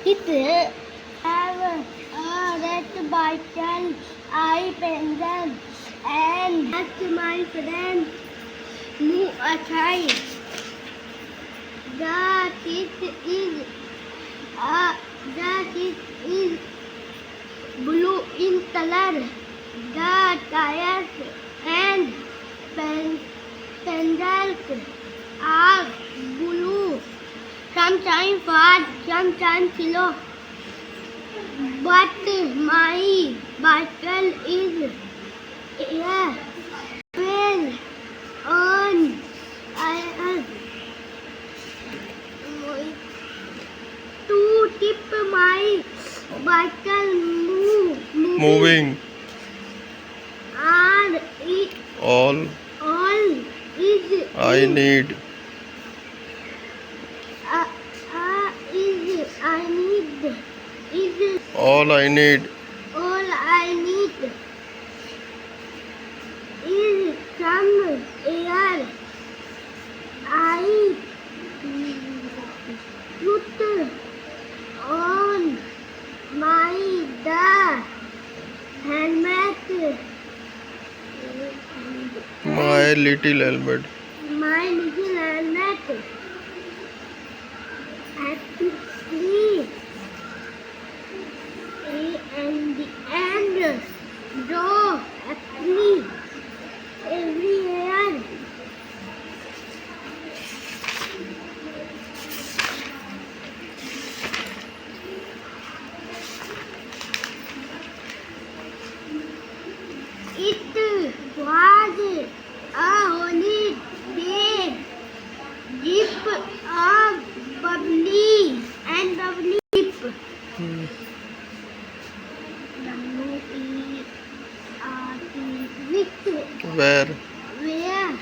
It have a red bottle, eye pencil, and that's my friend Mu Achai. The seat is blue in color. The tires and pedals are blue. Sometimes fast, sometimes slow. But my bicycle is yeah, well on. I to tip my bicycle moving. And it All is I need is I need is all I need all I need is some air. I put on my the helmet. my little helmet. My little helmet. Actually, and draw actually everywhere. It was a holy day. Dip of bubbly and bubbly dip. With Where where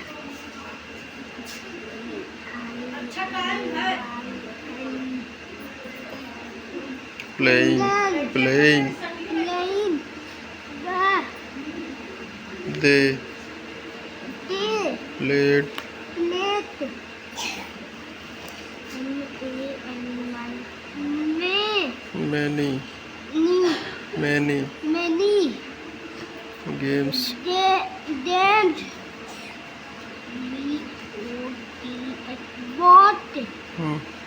playing playing they the played plate. many Many games. games. Bought Hmm.